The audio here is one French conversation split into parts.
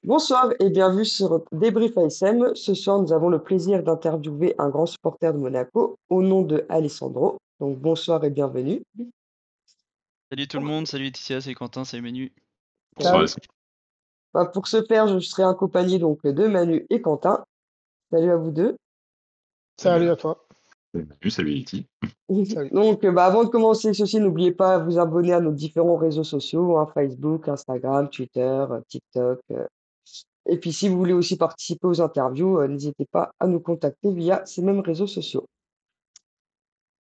Bonsoir et bienvenue sur Débrief ASM. Ce soir, nous avons le plaisir d'interviewer un grand supporter de Monaco au nom de Alessandro. Donc bonsoir et bienvenue. Salut tout le monde, salut Laetitia, salut Quentin, salut Manu. Bonsoir, Salut. Alessandro. Pour ce faire, je serai accompagné donc de Manu et Quentin. Salut à vous deux. Salut. Salut à toi. Salut Iti. Salut. Donc avant de commencer ceci, n'oubliez pas de vous abonner à nos différents réseaux sociaux, hein, Facebook, Instagram, Twitter, TikTok. Et puis si vous voulez aussi participer aux interviews, n'hésitez pas à nous contacter via ces mêmes réseaux sociaux.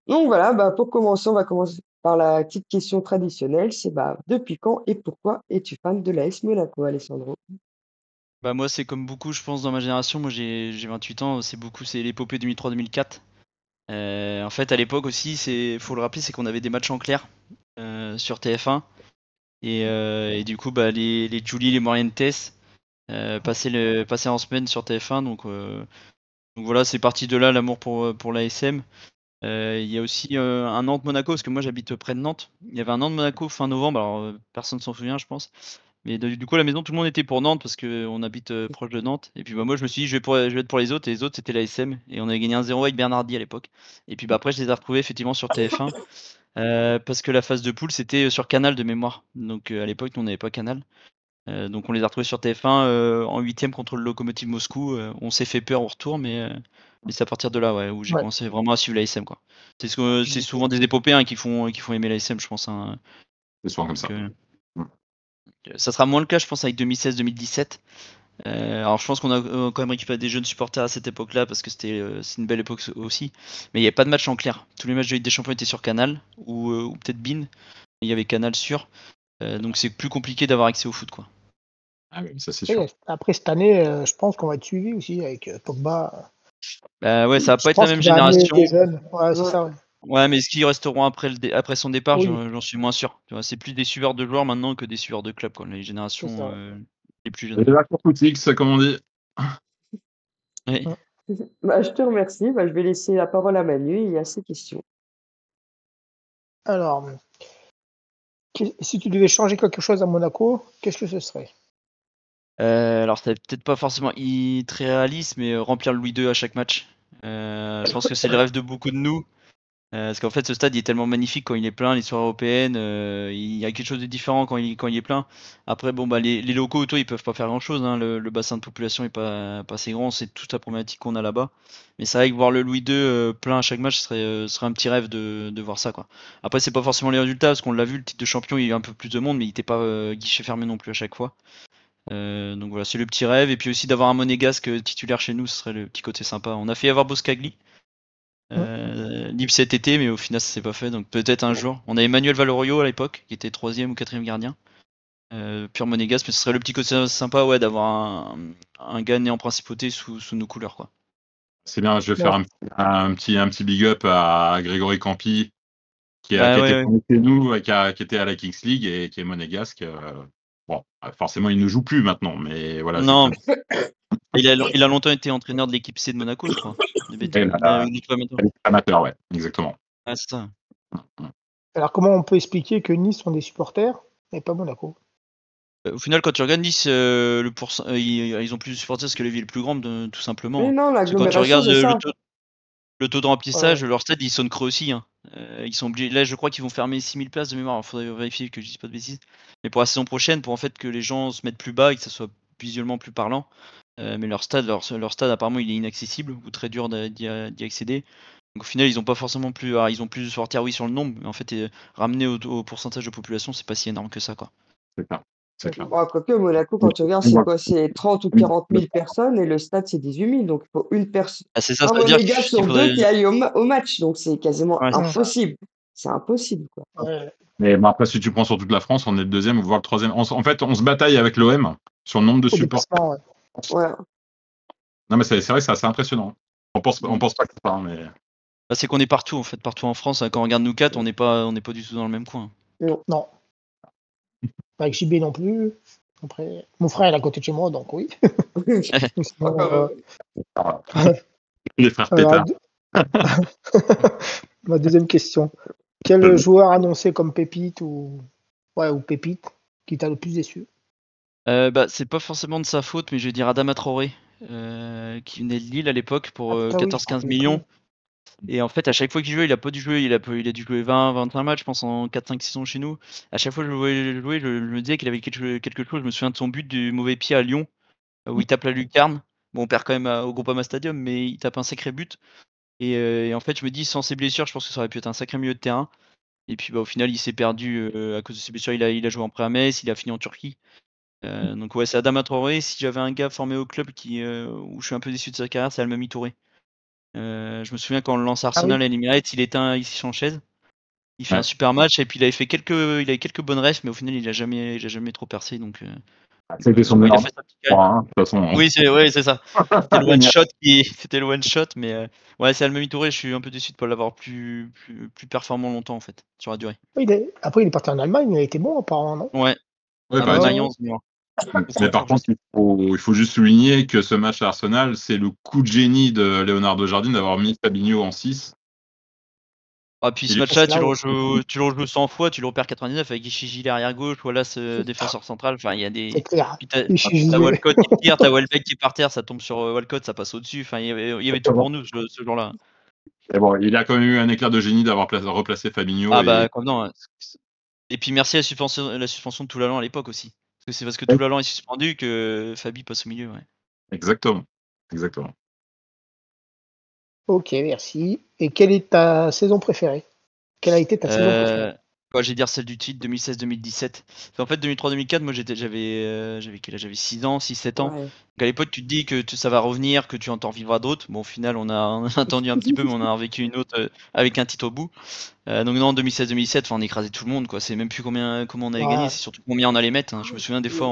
Donc voilà, pour commencer, on va commencer par la petite question traditionnelle, c'est depuis quand et pourquoi es-tu fan de l'AS Monaco, Alessandro? Bah moi c'est comme beaucoup je pense dans ma génération, moi j'ai 28 ans, c'est l'épopée 2003-2004. En fait à l'époque aussi, faut le rappeler, c'est qu'on avait des matchs en clair sur TF1 et du coup les Julie, les Morientes passaient en semaine sur TF1 donc voilà, c'est parti de là l'amour pour l'ASM. Il y a aussi un Nantes-Monaco, parce que moi j'habite près de Nantes. Il y avait un Nantes-Monaco fin novembre, alors personne s'en souvient je pense. Mais du coup, à la maison, tout le monde était pour Nantes parce qu'on habite proche de Nantes. Et puis moi, je me suis dit, je vais être pour les autres. Et les autres, c'était la SM. Et on avait gagné 1-0 avec Bernardi à l'époque. Et puis après, je les ai retrouvés effectivement sur TF1. Parce que la phase de poule, c'était sur Canal de mémoire. Donc à l'époque, nous, on n'avait pas Canal. Donc on les a retrouvés sur TF1 en 8ème contre le Lokomotiv Moscou. On s'est fait peur au retour, mais c'est à partir de là où j'ai Ouais. commencé vraiment à suivre la SM, quoi. C'est souvent des épopées qui font aimer la SM, je pense, hein. C'est souvent comme ça. Ça sera moins le cas, je pense, avec 2016-2017. Alors je pense qu'on a quand même récupéré des jeunes supporters à cette époque-là parce que c'est une belle époque aussi. Mais il n'y avait pas de match en clair. Tous les matchs de Ligue des Champions étaient sur Canal ou peut-être BeIN. Il y avait Canal sûr. Donc c'est plus compliqué d'avoir accès au foot, quoi. Ah oui, ça c'est sûr. Après cette année, je pense qu'on va être suivi aussi avec Pogba. Bah ouais, ça va Je pas être la pense même qu'il va amener génération. des jeunes. Ouais, c'est Ouais. ça. Ouais. Ouais, mais est-ce qu'ils resteront après son départ? Oui, J'en suis moins sûr. Tu vois, c'est plus des suiveurs de joueurs maintenant que des suiveurs de clubs, quoi. Les c'est générations ça. les plus Et jeunes. là, pour X, comme on dit. Ouais. Ouais. Je te remercie. Je vais laisser la parole à Manu et à ses questions. Alors, si tu devais changer quelque chose à Monaco, qu'est-ce que ce serait? Alors c'est peut-être pas forcément très réaliste, mais remplir le Louis II à chaque match. Je pense que c'est le rêve de beaucoup de nous. Parce qu'en fait, ce stade il est tellement magnifique quand il est plein, les soirées européennes, il y a quelque chose de différent quand il est plein. Après, bon, les locaux autour, ils peuvent pas faire grand-chose, hein. Le bassin de population est pas assez grand, c'est toute la problématique qu'on a là-bas. Mais c'est vrai que voir le Louis II plein à chaque match serait un petit rêve de voir ça, quoi. Après, c'est pas forcément les résultats, parce qu'on l'a vu, le titre de champion, il y a eu un peu plus de monde, mais il était pas guichet fermé non plus à chaque fois. Donc voilà, c'est le petit rêve. Et puis aussi d'avoir un monégasque titulaire chez nous, ce serait le petit côté sympa. On a fait avoir Boskagli libre cet été, mais au final ça s'est pas fait. Donc peut-être un jour. On a Emmanuel Valoroyo à l'époque, qui était 3ème ou 4ème gardien. Pur monégasque, mais ce serait le petit côté sympa, ouais, d'avoir un gars né en principauté sous nos couleurs, quoi. C'est bien, je vais Ouais. faire un petit big up à Grégory Campi, qui Bah était ouais. formé chez nous, qui était à la Kings League et qui est monégasque. Bon, forcément, il ne joue plus maintenant, mais voilà, je Non, tiens. il a longtemps été entraîneur de l'équipe C de Monaco, je crois. De Et bêtises. là, L'équipe amateur. amateur, ouais, exactement. Ah, c'est ça. Alors, comment on peut expliquer que Nice sont des supporters et pas Monaco? Au final, quand tu regardes Nice, ils ont plus de supporters parce que la ville est plus grande, tout Mais simplement. non, Parce que quand tu l'agglomération, regardes c'est ça. le taux de Ouais. remplissage, leur stade, ils sonnent creux aussi, hein. Ils sont obligés. Là, je crois qu'ils vont fermer 6000 places de mémoire. Il faudrait vérifier que je dise pas de bêtises. Mais pour la saison prochaine, pour en fait que les gens se mettent plus bas et que ça soit visuellement plus parlant. Mais leur stade, apparemment, il est inaccessible ou très dur d'y accéder. Donc au final, ils ont pas forcément plus. Alors, ils ont plus de supporters, oui, sur le nombre, mais en fait, ramené au pourcentage de population, c'est pas si énorme que ça, quoi. C'est clair. C'est clair. Quoique, Monaco, quand tu regardes, c'est quoi? C'est 30 ou 40 000 personnes et le stade, c'est 18 000. Donc, il faut une personne, Ah, c'est ça, un ça veut dire monégasque qu'il sur deux faudrait. qui aille au match. Donc, c'est quasiment Ouais, c'est Hum. ça. impossible. C'est impossible, quoi. Ouais. Mais bon, après, si tu prends sur toute la France, on est le deuxième, voire le troisième. En fait, on se bataille avec l'OM sur le nombre de Au supporters. déplacement, ouais. Ouais. Non, mais c'est vrai, c'est assez impressionnant. On pense pas que ça, hein, mais. Bah, c'est qu'on est partout, en fait, partout en France. Quand on regarde nous quatre, on n'est pas du tout dans le même coin. Non. Non, pas avec JB non plus. Après, mon frère est à côté de chez moi, donc oui. Sinon, Les frères alors, Pétard. ma deuxième question. Quel joueur annoncé comme pépite ou pépite qui t'a le plus déçu? C'est pas forcément de sa faute, mais je vais dire Adama Traoré, qui venait de Lille à l'époque pour Ah, putain, oui, je 14-15 rappelle millions. plus. Et en fait, à chaque fois qu'il jouait, il a pas dû jouer. Il a dû jouer 20-25 matchs, je pense, en 4-5 saisons chez nous. À chaque fois que je le voyais jouer, je me disais qu'il avait quelque chose. Je me souviens de son but du mauvais pied à Lyon, où il tape la lucarne. Bon, on perd quand même au Groupama Stadium, mais il tape un sacré but. Et en fait, je me dis, sans ses blessures, je pense que ça aurait pu être un sacré milieu de terrain. Et puis au final, il s'est perdu à cause de ses blessures. Il a joué en prêt à Metz, il a fini en Turquie. Donc ouais, c'est Adama Traoré. Si j'avais un gars formé au club où je suis un peu déçu de sa carrière, c'est Almami Touré. Je me souviens quand on le lance Ah oui. Arsenal à l'Emirates, il éteint ici en chaise. Il fait un Ouais. super match et puis il avait quelques bonnes refs, mais au final il a jamais trop percé. Donc C'était son ouais, il a meilleur fait sa petite match, carrière. hein, de toute façon. Oui, c'est ça. C'était le one shot, mais ouais, c'est Almami Touré. Je suis un peu déçu de pas l'avoir plus performant longtemps en fait sur la durée. Oui, après, il est parti en Allemagne, il a été bon, apparemment, non? Ouais, Ouais, à bah, Ouais, ouais. Mayence, mais mais par contre, il faut juste souligner que ce match à Arsenal, c'est le coup de génie de Leonardo Jardim d'avoir mis Fabinho en 6. Ah, puis ce Il est match-là, C'est là où- tu le rejoues 100 fois, tu le repères 99 avec Ishiji l'arrière gauche, Wallace défenseur central. Enfin, il y a C'est des. clair. Puis t'as Je suis Walcott qui tire, t'as Welbeck qui est par terre, ça tombe sur Walcott, ça passe au-dessus. Enfin, il y avait tout pour nous ce jour-là. Et bon, il a quand même eu un éclair de génie d'avoir replacé Fabinho Ah bah, et comme non. Et puis merci à la suspension de Toulalan à l'époque aussi. Parce que c'est parce que Toulalan est suspendu que Fabi passe au milieu, ouais. exactement. Exactement. Ok, merci. Et quelle est ta saison préférée? Quelle a été ta saison préférée? Je vais dire celle du titre 2016-2017. En fait, 2003-2004, moi j'avais quel âge? J'avais 6 ans, 6-7 ans. Ouais. Donc à l'époque, tu te dis que ça va revenir, que tu en vivras d'autres. Bon, au final, on a attendu un petit peu, mais on a revécu une autre avec un titre au bout. Donc non, 2016-2017, on écrasait tout le monde, quoi. C'est même plus comment on avait gagné, Ouais. c'est surtout combien on allait mettre, hein. Je me souviens des fois,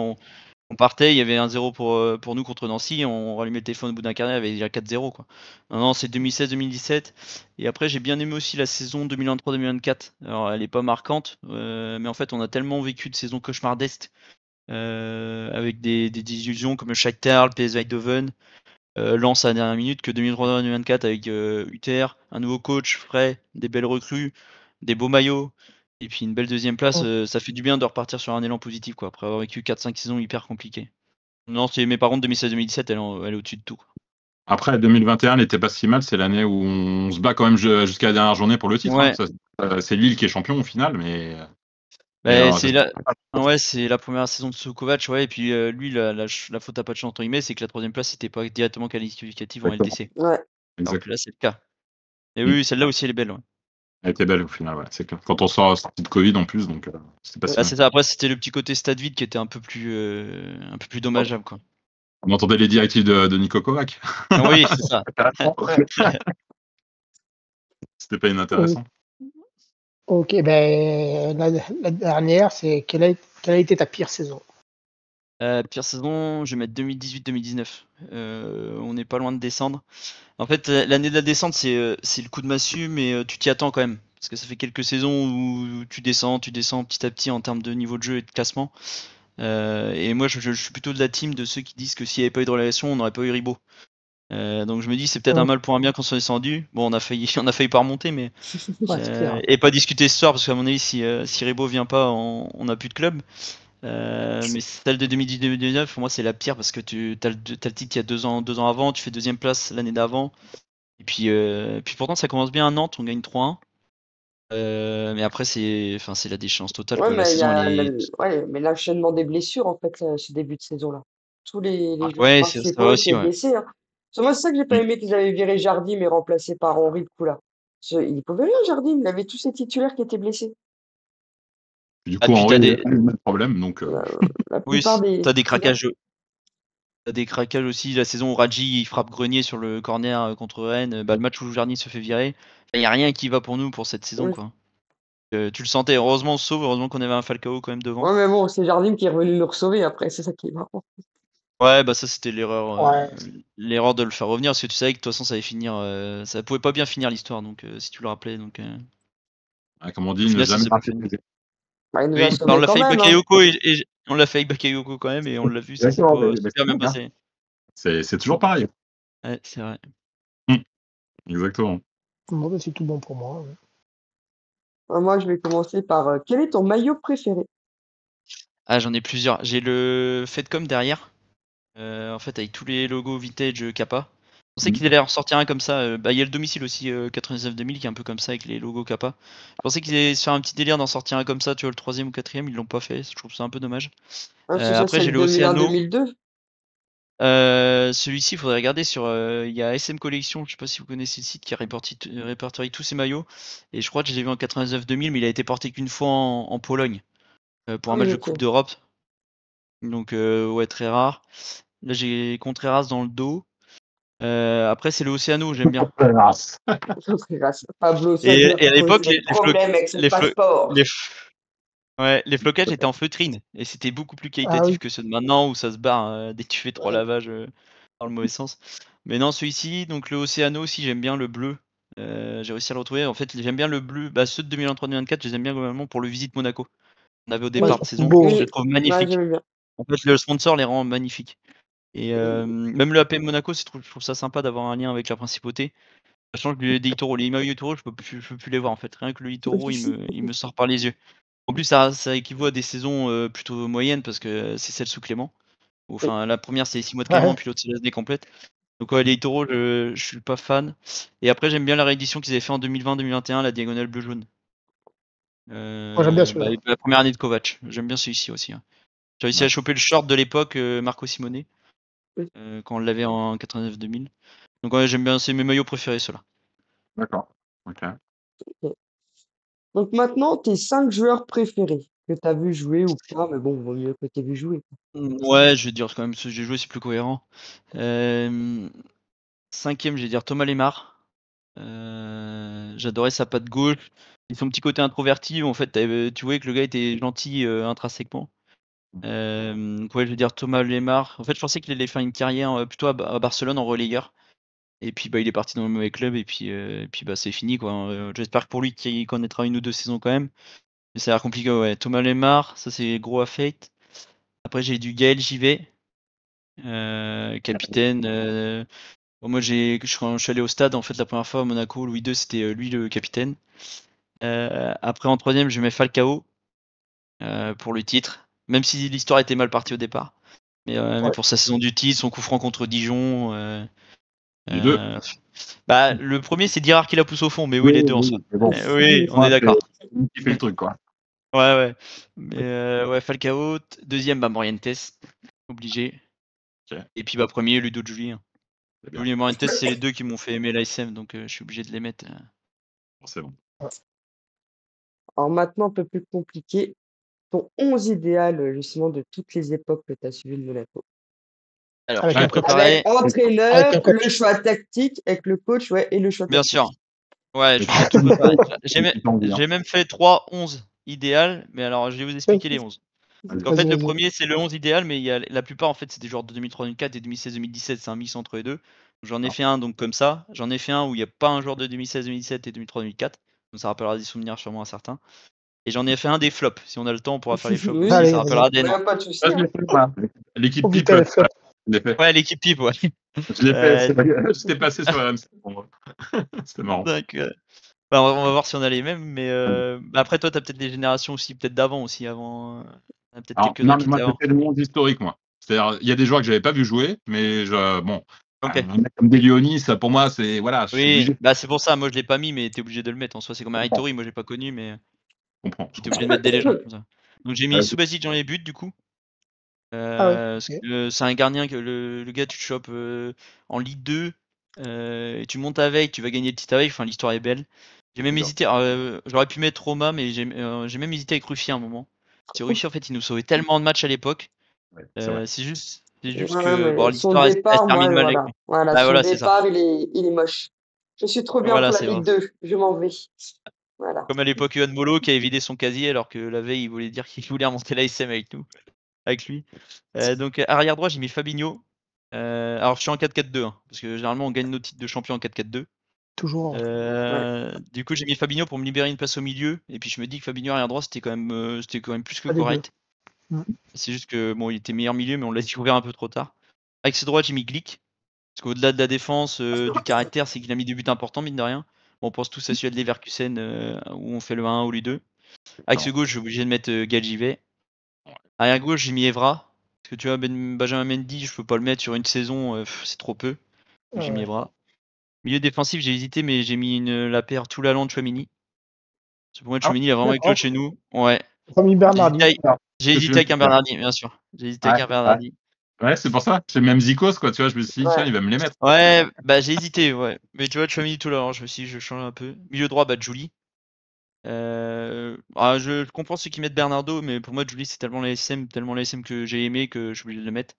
on partait, il y avait 1-0 pour nous contre Nancy, on rallumait le téléphone au bout d'un quart d'heure, il y avait déjà 4-0, quoi. Non, c'est 2016-2017. Et après, j'ai bien aimé aussi la saison 2023-2024. Alors, elle est pas marquante, mais en fait, on a tellement vécu de saisons cauchemardesques, avec des illusions comme le Shakhtar, le PSV Eindhoven, Lens à la dernière minute, que 2023-2024 avec UTR, un nouveau coach frais, des belles recrues, des beaux maillots, et puis une belle deuxième place. Ça fait du bien de repartir sur un élan positif, quoi, après avoir vécu 4-5 saisons hyper compliquées. Non, mais par contre, 2016-2017, elle est au-dessus de tout, quoi. Après, 2021 n'était pas si mal. C'est l'année où on se bat quand même jusqu'à la dernière journée pour le titre, hein. Ouais, C'est Lille qui est champion au final, mais bah, ça- c'est la première saison de Sukovac, ouais, et puis lui, la faute à pas de chance, entre guillemets, c'est que la troisième place n'était pas directement qualificative en exactement. LDC. Ouais. Alors que Exactement. là, c'est le cas. Et Mm. oui, celle-là aussi, elle est belle, ouais. Elle était belle au final, ouais, c'est clair. Quand on sort sorti de Covid en plus, donc c'était pas si Ah, mal. c'est ça. Après, c'était le petit côté stade vide qui était un peu plus dommageable, quoi. On entendait les directives de Niko Kovac. Oui, c'est ça. C'était pas inintéressant. Ok, ben la dernière, c'est quelle a été ta pire saison? Pire saison, je vais mettre 2018-2019. On n'est pas loin de descendre. En fait, l'année de la descente, c'est le coup de massue, mais tu t'y attends quand même. Parce que ça fait quelques saisons où tu descends petit à petit en termes de niveau de jeu et de classement. Et moi, je suis plutôt de la team de ceux qui disent que s'il n'y avait pas eu de relégation, on n'aurait pas eu Ribot. Donc je me dis, c'est peut-être un mal pour un bien qu'on soit descendu. Bon, on a failli pas remonter, mais Ouais, c'est clair. et pas discuter ce soir parce qu'à mon avis, si Ribot vient pas, on n'a plus de club. Mais celle de 2019, pour moi, c'est la pire parce que t'as le titre il y a 2 ans avant, tu fais deuxième place l'année d'avant. Et puis pourtant, ça commence bien à Nantes, on gagne 3-1. Mais après, c'est la déchéance totale, Ouais, quoi. La mais il y saison, a elle est. ouais, mais l'enchaînement des blessures, en fait, ce début de saison-là. Tous les joueurs Ouais, ça va principaux aussi, étaient ouais. blessés, hein. Moi, c'est ça que j'ai pas Mm. aimé qu'ils avaient viré Jardim et remplacé par Henri de Kula. Il pouvait rien, Jardim. Il avait tous ses titulaires qui étaient blessés. Du Ah, coup, puis Henri a eu le même problème, donc La, la oui, plupart des t'as des titulaires. craquages. T'as des craquages aussi. La saison où Radji il frappe Grenier sur le corner contre Rennes. Le match où Jardim se fait virer. Il n'y a rien qui va pour nous pour cette saison, Oui. quoi. Tu le sentais. Heureusement, on se sauve. Heureusement qu'on avait un Falcao quand même devant. Ouais, mais bon, c'est Jardim qui est revenu nous sauver après. C'est ça qui est marrant. Ouais, bah ça c'était l'erreur, Ouais. l'erreur de le faire revenir parce que tu savais que de toute façon ça allait finir, ça pouvait pas bien finir l'histoire donc si tu le rappelais donc comme on au dit, ne final ça jamais s'est pas rater fait. les Bah, il nous a Oui, bah on sauvés l'a quand fait avec même, hein. Bakayoko et on l'a fait avec Bakayoko quand même et on l'a vu, ça s'est Exactement, pas mais super c'est bien dingue, hein. passé. C'est toujours pareil. Ouais, c'est vrai. Mm. Exactement. Bon, ben, c'est tout bon pour moi. Moi, je vais commencer par quel est ton maillot préféré? Ah, j'en ai plusieurs. J'ai le Fedcom derrière. En fait, avec tous les logos vintage Kappa. Je pensais qu'ils allaient en ressortir un comme ça. Bah, il y a le domicile aussi 99-2000 qui est un peu comme ça avec les logos Kappa. Je pensais qu'ils allaient se faire un petit délire d'en sortir un comme ça, tu vois, le 3ème ou 4ème, ils l'ont pas fait. Je trouve ça un peu dommage. Ah, c'est ça, Après, c'est j'ai le le Oceano. 2001-2002. Celui-ci, il faudrait regarder sur. Il y a SM Collection, je sais pas si vous connaissez le site qui répertorie tous ces maillots. Et je crois que je l'ai vu en 99-2000, mais il a été porté qu'une fois en Pologne pour Ah un match oui, de ok. Coupe d'Europe. Donc, ouais, très rare. Là, j'ai Contreras dans le dos. Après, c'est le Oceano, j'aime bien. Pablo, ça Et, vient et à l'époque, poser problème avec son les, flo- passeport. les, f- ouais, les flocages étaient en feutrine. Et c'était beaucoup plus Ah oui. qualitatif que ceux de maintenant où ça se barre dès que tu fais 3 lavages dans le mauvais sens. Mais non, celui-ci, donc le Oceano aussi, j'aime bien le bleu. J'ai réussi à le retrouver. En fait, j'aime bien le bleu. Bah, ceux de 2023-2024, je les aime bien globalement pour le Visite Monaco. On avait au Ouais, départ de saison. beau. Je les Oui, trouve ouais, magnifiques. j'aime bien. En fait, le sponsor les rend magnifiques. Et même le APM Monaco, je trouve ça sympa d'avoir un lien avec la principauté. Sachant que des Itoro, les maillots Itoro, je peux plus les voir en fait. Rien que le Itoro, il me sort par les yeux. En plus, ça équivaut à des saisons plutôt moyennes parce que c'est celle sous Clément. Enfin, la première c'est 6 mois de Clément, Ouais. puis l'autre c'est l'année complète. Donc ouais, les Itoro, je suis pas fan. Et après, j'aime bien la réédition qu'ils avaient fait en 2020-2021, la diagonale bleu-jaune. Moi, j'aime bien celui-là. La première année de Kovac. J'aime bien celui-ci aussi. Hein. J'ai réussi à choper le short de l'époque, Marco Simone, Oui. quand on l'avait en 89-2000. Donc ouais, j'aime bien, c'est mes maillots préférés ceux-là. D'accord. Ok. Donc maintenant, tes 5 joueurs préférés que tu as vu jouer ou pas, mais bon, vaut mieux que tu aies vu jouer. Ouais, je vais dire quand même ceux que j'ai joué, c'est plus cohérent. 5ème, je vais dire Thomas Lemar. J'adorais sa patte gauche. Et son petit côté introverti, où en fait, tu voyais que le gars était gentil intrinsèquement. Donc ouais, je vais dire Thomas Lemar. En fait, je pensais qu'il allait faire une carrière plutôt à Barcelone en relayeur. Et puis bah, il est parti dans le mauvais club et puis bah, c'est fini quoi. J'espère que pour lui qu'il connaîtra une ou deux saisons quand même. Mais ça a l'air compliqué, ouais. Thomas Lemar, ça c'est gros à fate. Après j'ai du Gaël JV, capitaine. Bon, moi je suis allé au stade en fait la première fois à Monaco, Louis II c'était lui le capitaine. Après en 3ème je mets Falcao pour le titre, même si l'histoire était mal partie au départ. Mais Ouais. pour sa saison du titre, son coup franc contre Dijon. Les deux. Bah, le premier c'est Dirard qui la pousse au fond, mais oui les deux en soi. mais bon. Oui, on est d'accord. Qui fait le truc, quoi. Ouais, ouais. Mais ouais, Falcao, 2ème, bah, Morientes, obligé. Ok. Et puis bah, premier, Ludo Julien. C'est bien. Julien et Morientes, c'est les deux qui m'ont fait aimer l'ASM, donc je suis obligé de les mettre. C'est bon. Alors maintenant, un peu plus compliqué, ton 11 idéal, justement, de toutes les époques que tu as suivi le Monaco. Alors, Avec je l'ai un coach. préparé, Avec entraîneur, Avec un le coach. choix tactique, avec le coach, ouais, et le choix bien tactique. sûr. Ouais, Mais je vous ai tout préparé. J'ai même, tu t'en dis, hein. j'ai même fait 3 11 idéal, mais alors je vais vous expliquer les 11. Parce qu'en fait, Vas-y, le vas-y. premier, c'est le 11 idéal, mais il y a, la plupart, en fait, c'est des joueurs de 2003-2004 et 2016-2017, c'est un mix entre les deux. J'en ai fait un donc comme ça. J'en ai fait un où il n'y a pas un joueur de 2016-2017 et 2003-2004. Donc ça rappellera des souvenirs sûrement à certains. Et j'en ai fait un des flops. Si on a le temps, on pourra faire les flops Oui, aussi. Allez, Ça vas-y. rappellera des ouais, noms. pas de souci. Ah, je l'ai fait, voilà. L'équipe Oh pipe, putain, les flops. je l'ai fait. Ouais, l'équipe pipe, ouais. Je l'ai fait. Euh, J'étais passé sur RMC pour moi. C'était marrant. donc, bah, on va voir si on a les mêmes. Mais bah, après, toi, tu as peut-être des générations aussi, peut-être d'avant aussi. Avant, il y en a peut-être Alors, quelques-uns non, mais qui moi, étaient j'ai avant. fait le monde historique, moi. C'est-à-dire, il y a des joueurs que j'avais pas vu jouer, mais bon, Ok. un mec comme Delionis, ça, pour moi, c'est, voilà, je suis Oui, obligé. bah c'est pour ça. Moi, je l'ai pas mis, mais t'es obligé de le mettre. En soi, c'est comme Je comprends, Aritori. Moi, j'ai pas connu, mais je comprends. j'étais obligé de mettre des légendes comme ça. Donc, j'ai mis Euh, Subasic dans les buts, du coup. Ah ouais. Parce Ok. que c'est un gardien que le gars, tu te chopes en Ligue 2. Et tu montes avec, tu vas gagner le titre avec. Enfin, l'histoire est belle. J'ai même D'accord. hésité. J'aurais pu mettre Roma, mais j'ai même hésité avec Ruffier à un moment. Parce que Ruffier, en fait, il nous sauvait tellement de matchs à l'époque. Ouais, c'est vrai. C'est juste Ouais, que bon, mais son l'histoire, elle se départ, moi, termine mal avec voilà. lui. Voilà, Bah son voilà, c'est ça. départ, il est moche. Je suis trop bien Voilà, pour la c'est vrai. Ligue 2. Je m'en vais. Voilà. Comme à l'époque, Yohan Molo qui avait vidé son casier alors que la veille, il voulait dire qu'il voulait remonter l'ASM avec lui. Donc, arrière droit, j'ai mis Fabinho. Alors, je suis en 4-4-2, hein, parce que généralement, on gagne nos titres de champion en 4-4-2. Toujours. Ouais. Du coup, j'ai mis Fabinho pour me libérer une place au milieu. Et puis, je me dis que Fabinho arrière droit, c'était quand même plus que Pas des deux. correct. C'est juste que bon, il était meilleur milieu, mais on l'a découvert un peu trop tard. Avec ce droit, j'ai mis Glick. Parce qu'au-delà de la défense, du caractère, c'est qu'il a mis des buts importants, mine de rien. Bon, on pense tous à celui de Leverkusen où on fait le 1 ou le 2. Avec ce Non. gauche, je suis obligé de mettre Galjivet. Arrière gauche, j'ai mis Evra. Parce que tu vois, Benjamin Mendy, je peux pas le mettre sur une saison, c'est trop peu. Donc j'ai mis Ouais. Evra. Milieu défensif, j'ai hésité, mais j'ai mis la paire Toulalan Chouamini. Parce que pour moi, Ah, Chouamini, il a vraiment éclos chez nous. Ouais. Famille J'ai Bernardi. hésité Alors, j'ai Je hésité suis avec un Bernardi, bien sûr. J'ai hésité avec un ouais. Bernardi. Ouais, c'est pour ça. C'est même Zikos, quoi. Tu vois, je me suis dit, tiens, Ouais. il va me les mettre. Ouais, bah j'ai hésité, ouais. Mais tu vois, Chouamini, Toulalan, je me suis dit, je change un peu. Milieu droit, bah Julie. Je comprends ceux qui mettent Bernardo, mais pour moi, Julie, c'est tellement la SM que j'ai aimé que je suis obligé de le mettre.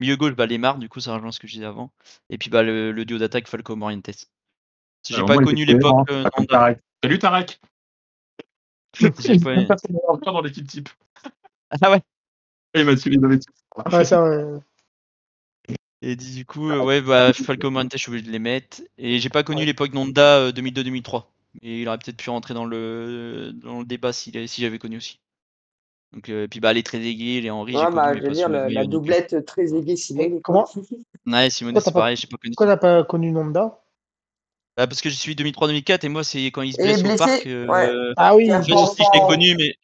Milieu gauche, bah Lemar, du coup, ça rejoint ce que je disais avant. Et puis bah le duo d'attaque Falco Morientes. J'ai Au pas moins, il connu était l'époque cohérent, pas comme Nanda. Tarek. Salut Tarek. J'ai pas... Personne n'a encore dans l'équipe type. Ah ouais. Et il m'a tué dans l'équipe. Ouais, ça, ouais. Et du coup, ouais, bah Falco Morientes, je suis obligé de les mettre. Et j'ai pas connu l'époque Nanda 2002-2003. Et il aurait peut-être pu rentrer dans le débat si j'avais connu aussi. Donc, et puis bah les Trezeguet, les Henry, j'ai Ouais, connu, bah, mais je veux pas dire, sous les la maillots non plus. doublette très aiguë Simone, quoi. Comment Ouais, Simone, Pourquoi c'est pareil, j'ai pas connu Pourquoi ça. t'as pas connu Nanda? Bah, parce que je suis 2003-2004 et moi, c'est quand il se Et blesse au parc. blessé? Ouais. Ah oui, Qui a En fait, aussi, je l'ai pas. connu, mais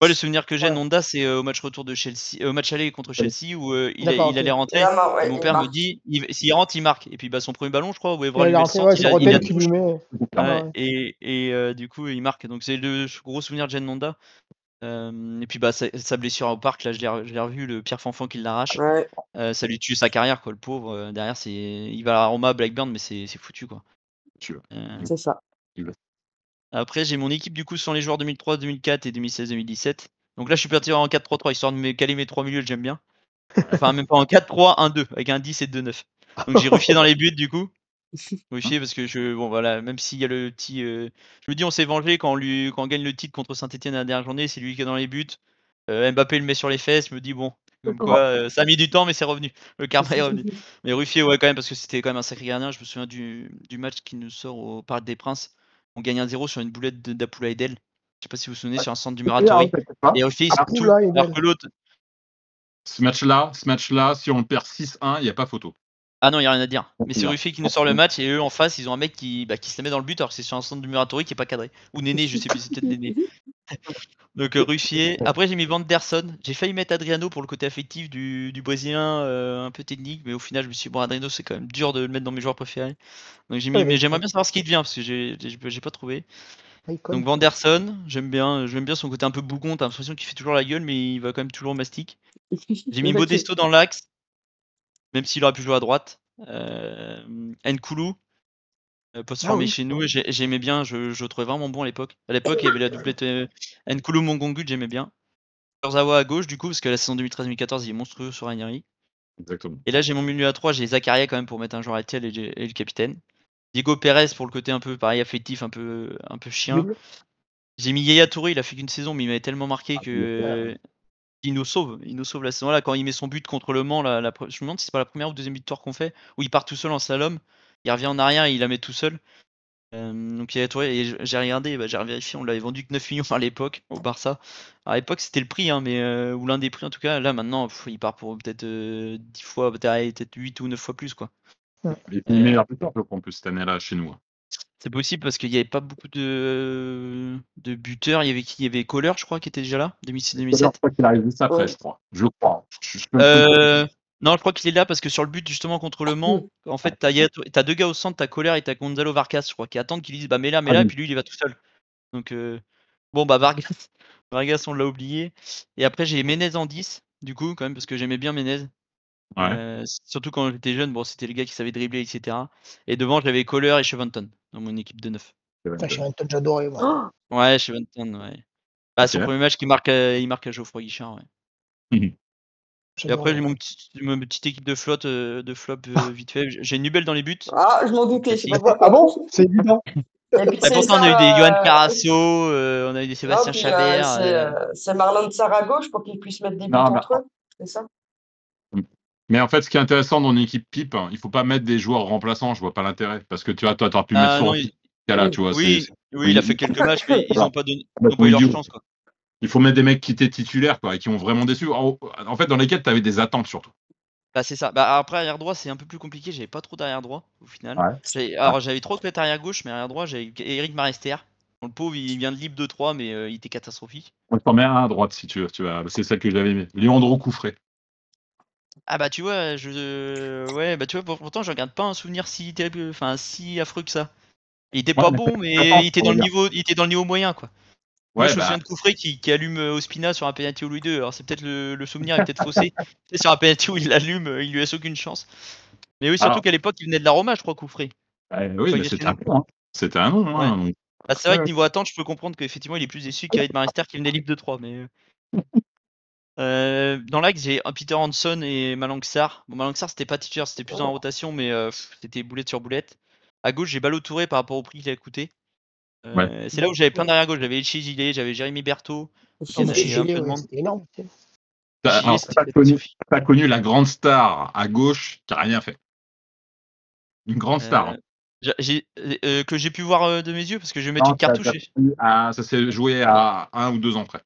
moi, le souvenir que j'ai de ouais. Nanda, c'est au match retour de Chelsea, au match aller contre Chelsea où D'accord, il ok. allait Et rentrer. là, Et ouais, mon il père me marque. dit, s'il rentre, il marque. Et puis, bah, son premier ballon, je crois, où Evra Ouais, lui il est met le rentré, centre, ouais, c'est il la Roten qui touche. lui met. Ouais, Ouais. et du coup, il marque. Donc, c'est le gros souvenir de Jen Nanda. Et puis, bah, sa blessure au parc, là, je l'ai revu, le Pierre Fanfan qui l'arrache. Ouais, Ça lui tue sa carrière, quoi, le pauvre. Derrière, il va à la Roma, Blackburn, mais c'est foutu, quoi. Tu vois. c'est ça. Après, j'ai mon équipe du coup sans les joueurs 2003, 2004 et 2016-2017. Donc là, je suis parti en 4-3-3 histoire de me caler mes trois milieux, j'aime bien. Enfin, même pas en 4-3-1-2 avec un 10 et 2-9. Donc j'ai Ruffier dans les buts du coup. Ruffier parce que bon voilà, même s'il y a le petit. Je me dis, on s'est vengé quand on gagne le titre contre Saint-Etienne la dernière journée, c'est lui qui est dans les buts. Mbappé le met sur les fesses, je me dis, bon, comme quoi ça a mis du temps, mais c'est revenu. Le karma est revenu. Mais Ruffier, ouais, quand même, parce que c'était quand même un sacré gardien. Je me souviens du match qui nous sort au Parc des Princes. On gagne 1-0 sur une boulette d'Apoula Edel. Je sais pas si vous vous souvenez, sur un centre du Muratori. Et Ruffier, il sort tout. Apoula Edel. Alors que l'autre. Ce match-là, si on perd 6-1, il n'y a pas photo. Ah non, il n'y a rien à dire. Mais c'est Non. Ruffier qui nous sort le match et eux en face, ils ont un mec qui se la met dans le but alors que c'est sur un centre du Muratori qui est pas cadré. Ou Néné, je sais plus, c'est peut-être Néné. Donc Ruffier. Après, j'ai mis Vanderson. J'ai failli mettre Adriano pour le côté affectif du Brésilien, un peu technique, mais au final, je me suis dit, bon, Adriano, c'est quand même dur de le mettre dans mes joueurs préférés. Donc j'ai mis, mais j'aimerais bien savoir ce qu'il devient parce que j'ai pas trouvé. Donc Vanderson, j'aime bien son côté un peu bougon. T'as l'impression qu'il fait toujours la gueule, mais il va quand même toujours au mastic. J'ai mis Modesto dans l'axe, même s'il aurait pu jouer à droite. Nkoulou, poste formé chez nous, j'aimais bien, je le trouvais vraiment bon à l'époque. À l'époque, il y avait la doublette Nkoulou Mongongu, j'aimais bien. Kurzawa à gauche, du coup, parce que la saison 2013-2014, il est monstrueux sur Ranieri. Exactement. Et là, j'ai mon milieu à 3, j'ai Zakaria quand même pour mettre un joueur actuel et le capitaine. Diego Pérez pour le côté un peu pareil, affectif, un peu chien. J'ai mis Yaya Touré, il a fait qu'une saison, mais il m'avait tellement marqué que. Il nous sauve la saison là quand il met son but contre Le Mans. Je me demande si c'est pas la première ou deuxième victoire qu'on fait, où il part tout seul en slalom, il revient en arrière et il la met tout seul. Donc il y a Touré et j'ai regardé, j'ai vérifié, on l'avait vendu que 9 millions à l'époque au Barça. À l'époque c'était le prix, hein, mais ou l'un des prix en tout cas. Là maintenant, il part pour peut-être 10 fois, peut-être 8 ou 9 fois plus quoi. Il est meilleur buteur, je crois, en plus, cette année-là, chez nous. C'est possible parce qu'il n'y avait pas beaucoup de buteurs. Il y avait qui? Il y avait Kohler, je crois, qui était déjà là, 2006-2007. Je crois qu'il arrive juste après, je crois. Je crois. Non, je crois qu'il est là parce que sur le but justement contre Le Mans, en fait, t'as deux gars au centre, t'as Kohler et t'as Gonzalo Vargas, je crois, qui attendent qu'ils disent bah mets là, et puis lui il y va tout seul. Donc bon bah Vargas on l'a oublié. Et après j'ai Menez en 10, du coup, quand même, parce que j'aimais bien Menez. Ouais. Surtout quand j'étais jeune, bon c'était le gars qui savait dribbler, etc. Et devant j'avais Kohler et Cheventon dans mon équipe de 9. Cheventon, j'adorais, moi. Ouais, Cheventon, ouais. Bah son premier match il marque à Geoffroy Guichard, ouais. Et après j'ai mon petite équipe de flop vite fait. J'ai Nubel dans les buts. Ah, je m'en doutais, je sais pas pourquoi. Ah bon? C'est évident. Et puis Pourtant on a eu des Johan Carasso, on a eu des Sébastien puis, Chabert. c'est Marlon de Sarago pour qu'ils puissent mettre des buts entre eux, c'est ça? Mais en fait, ce qui est intéressant dans une équipe pipe, il faut pas mettre des joueurs remplaçants, je vois pas l'intérêt. Parce que tu vois, toi, t'aurais pu mettre sur là, tu vois. Oui, il a fait quelques matchs, mais ils n'ont pas eu leur chance, quoi. Il faut mettre des mecs qui étaient titulaires, quoi, et qui ont vraiment déçu. En fait, dans lesquels tu avais des attentes, surtout. Bah, c'est ça. Bah, après, arrière droit, c'est un peu plus compliqué. J'avais pas trop d'arrière droit, au final. Ouais. Alors, j'avais trop de tête arrière gauche, mais arrière droit, j'avais Eric Marester. Bon, le pauvre, il vient de libre de 3, mais il était catastrophique. On t'en mets un à droite si tu veux. C'est celle que j'avais aimé. Leandro Coufré. Ah bah tu vois, ouais, bah tu vois, pourtant je regarde pas un souvenir si terrible, enfin si affreux que ça. Il était Ouais, pas mais bon, mais attends, il était dans le regarde. niveau, il était dans le niveau moyen quoi. Moi Ouais, je me souviens bah, de Coufré qui allume Ospina sur un penalty au Louis II. Alors c'est peut-être le souvenir est peut-être faussé. C'est sur un penalty où il l'allume, il lui laisse aucune chance. Mais oui, surtout alors, qu'à l'époque il venait de la Roma, je crois, Coufré. oui, Quand mais il est c'était chez un nous. nom. Hein. C'était un nom. Ouais. Hein, donc. Bah, c'est vrai Ouais. que niveau attente, je peux comprendre qu'effectivement il est plus déçu qu'Avid Marister qui venait libre de 3. Mais dans l'axe, j'ai un Peter Hanson et Malangsar. Bon, Malangsar c'était pas titulaire, c'était plus en rotation, mais c'était boulette sur boulette. À gauche, j'ai Balo Touré par rapport au prix qu'il a coûté. Ouais. C'est là où j'avais plein d'arrière gauche. J'avais Elchi Gilet, j'avais Jérémy Berthaud Ah, mais et un Gilet, peu de ouais, monde. c'était énorme. Gilet, Alors, c'était catastrophique. t'as pas connu la grande star à gauche qui a rien fait. Une grande star. Euh, que j'ai pu voir de mes yeux parce que je vais mettre Non, une cartouche. ça s'est joué à 1 ou 2 ans près